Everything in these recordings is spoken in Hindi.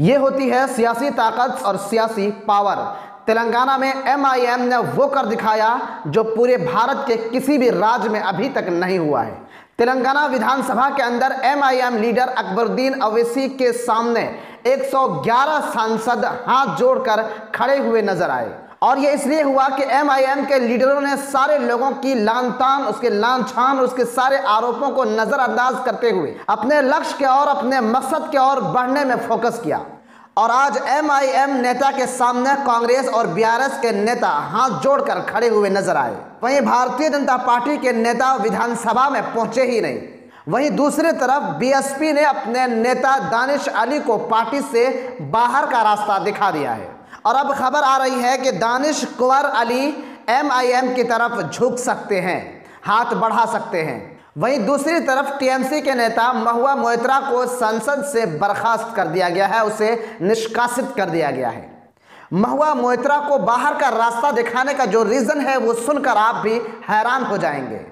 ये होती है सियासी ताकत और सियासी पावर। तेलंगाना में MIM ने वो कर दिखाया जो पूरे भारत के किसी भी राज्य में अभी तक नहीं हुआ है। तेलंगाना विधानसभा के अंदर MIM लीडर अकबरुद्दीन अवैसी के सामने 111 सांसद हाथ जोड़कर खड़े हुए नजर आए, और ये इसलिए हुआ कि MIM के लीडरों ने सारे लोगों की लानतान, उसके लांछान, उसके सारे आरोपों को नजरअंदाज करते हुए अपने लक्ष्य के और अपने मकसद के ओर बढ़ने में फोकस किया। और आज MIM नेता के सामने कांग्रेस और BRS के नेता हाथ जोड़कर खड़े हुए नजर आए। वहीं भारतीय जनता पार्टी के नेता विधानसभा में पहुंचे ही नहीं। वहीं दूसरी तरफ BSP ने अपने नेता दानिश अली को पार्टी से बाहर का रास्ता दिखा दिया है, और अब खबर आ रही है कि दानिश कुंवर अली MIM की तरफ झुक सकते हैं, हाथ बढ़ा सकते हैं। वहीं दूसरी तरफ TMC के नेता महुआ मोइत्रा को संसद से बर्खास्त कर दिया गया है, उसे निष्कासित कर दिया गया है। महुआ मोइत्रा को बाहर का रास्ता दिखाने का जो रीज़न है वो सुनकर आप भी हैरान हो जाएंगे।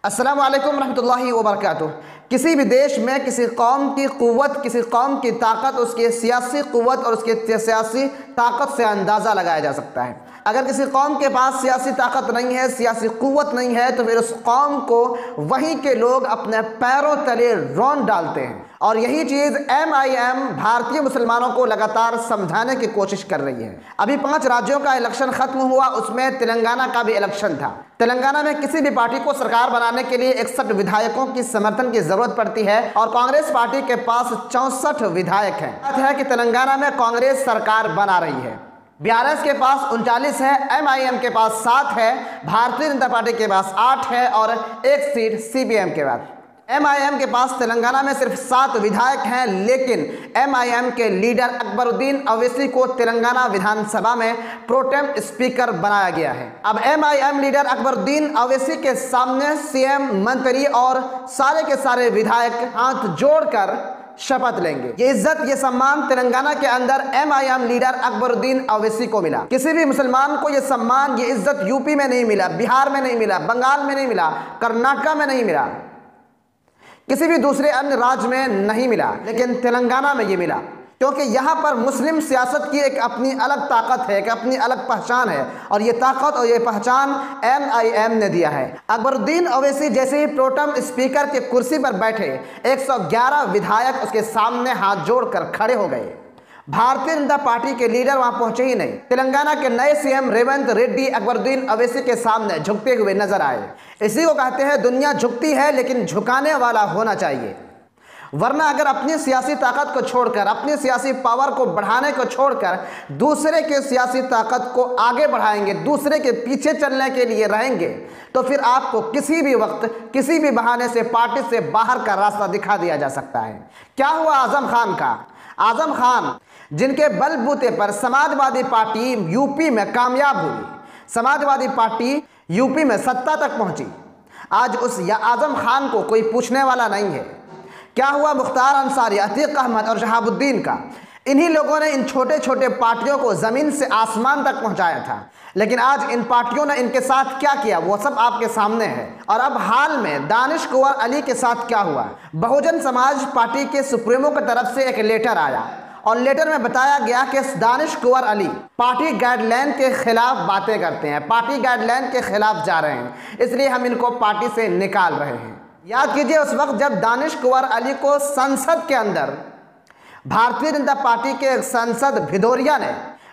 अस्सलाम वालेकुम रहमतुल्लाहि व बरकातुहू। किसी भी देश में किसी कौम की क़ुव्वत, किसी कौम की ताकत, उसकी सियासी क़ुव्वत और उसकी सियासी ताकत से अंदाज़ा लगाया जा सकता है। अगर किसी कौम के पास सियासी ताकत नहीं है, सियासी क़ुव्वत नहीं है, तो फिर उस कौम को वहीं के लोग अपने पैरों तले रौंद डालते हैं। और यही चीज़ MIM भारतीय मुसलमानों को लगातार समझाने की कोशिश कर रही है। अभी 5 राज्यों का इलेक्शन खत्म हुआ, उसमें तेलंगाना का भी इलेक्शन था। तेलंगाना में किसी भी पार्टी को सरकार बनाने के लिए 61 विधायकों की समर्थन की जरूरत पड़ती है, और कांग्रेस पार्टी के पास 64 विधायक हैं। बात है कि तेलंगाना में कांग्रेस सरकार बना रही है। BRS के पास 39 है, MIM के पास 7 है, भारतीय जनता पार्टी के पास 8 है और 1 सीट CPM के पास। MIM के पास तेलंगाना में सिर्फ 7 विधायक हैं, लेकिन MIM के लीडर अकबरुद्दीन अवैसी को तेलंगाना विधानसभा में प्रोटेम स्पीकर बनाया गया है। अब MIM लीडर अकबरुद्दीन अवैसी के सामने CM, मंत्री और सारे के सारे विधायक हाथ जोड़कर शपथ लेंगे। ये इज्जत, ये सम्मान तेलंगाना के अंदर MIM लीडर अकबरुद्दीन अवैसी को मिला। किसी भी मुसलमान को ये सम्मान, ये इज्जत यूपी में नहीं मिला, बिहार में नहीं मिला, बंगाल में नहीं मिला, कर्नाटका में नहीं मिला, किसी भी दूसरे अन्य राज्य में नहीं मिला, लेकिन तेलंगाना में ये मिला, क्योंकि यहाँ पर मुस्लिम सियासत की एक अपनी अलग ताकत है, एक अपनी अलग पहचान है, और ये ताकत और ये पहचान MIM ने दिया है। अकबरुद्दीन अवैसी जैसे ही प्रोटेम स्पीकर के कुर्सी पर बैठे, 111 विधायक उसके सामने हाथ जोड़कर खड़े हो गए। भारतीय जनता पार्टी के लीडर वहां पहुंचे ही नहीं। तेलंगाना के नए CM रेवंत रेड्डी अकबरुद्दीन अवैसी के सामने झुकते हुए नजर आए। इसी को कहते हैं दुनिया झुकती है, लेकिन झुकाने वाला होना चाहिए। वरना अगर अपनी सियासी ताकत को छोड़कर, अपनी सियासी पावर को बढ़ाने को छोड़कर दूसरे के सियासी ताकत को आगे बढ़ाएंगे, दूसरे के पीछे चलने के लिए रहेंगे, तो फिर आपको किसी भी वक्त, किसी भी बहाने से पार्टी से बाहर का रास्ता दिखा दिया जा सकता है। क्या हुआ आजम खान का? आजम खान जिनके बलबूते पर समाजवादी पार्टी यूपी में कामयाब हुई, समाजवादी पार्टी यूपी में सत्ता तक पहुंची, आज उस आजम खान को कोई पूछने वाला नहीं है। क्या हुआ मुख्तार अंसारी, अतीक अहमद और शहाबुद्दीन का? इन्हीं लोगों ने इन छोटे छोटे पार्टियों को ज़मीन से आसमान तक पहुंचाया था, लेकिन आज इन पार्टियों ने इनके साथ क्या किया वो सब आपके सामने है। और अब हाल में दानिश कुंवर अली के साथ क्या हुआ? बहुजन समाज पार्टी के सुप्रीमो की तरफ से एक लेटर आया, और लेटर में बताया गया कि दानिश कुंवर अली पार्टी गाइडलाइन के खिलाफ बातें करते हैं, पार्टी गाइडलाइन के खिलाफ जा रहे हैं, इसलिए हम इनको पार्टी से निकाल रहे हैं। याद कीजिए उस वक्त जब दानिश कुंवर अली को संसद के अंदर भारतीय जनता पार्टी के सांसद भिदोरिया ने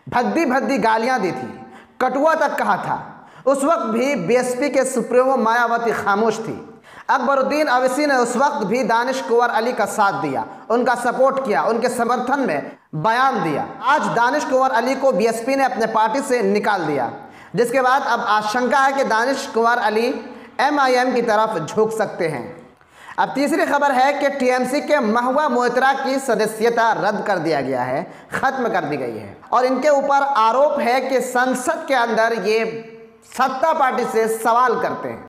भद्दी भद्दी गालियां दी थी, कटुआ तक कहा था, उस वक्त भी BSP के सुप्रीमो मायावती खामोश थी। अकबरुद्दीन अवैसी ने उस वक्त भी दानिश कुंवर अली का साथ दिया, उनका सपोर्ट किया, उनके समर्थन में बयान दिया। आज दानिश कुंवर अली को BSP ने अपने पार्टी से निकाल दिया, जिसके बाद अब आशंका है कि दानिश कुंवर अली MIM की तरफ झुक सकते हैं। अब तीसरी खबर है कि TMC के महुआ मोइत्रा की सदस्यता रद्द कर दिया गया है, खत्म कर दी गई है, और इनके ऊपर आरोप है कि संसद के अंदर ये सत्ता पार्टी से सवाल करते हैं।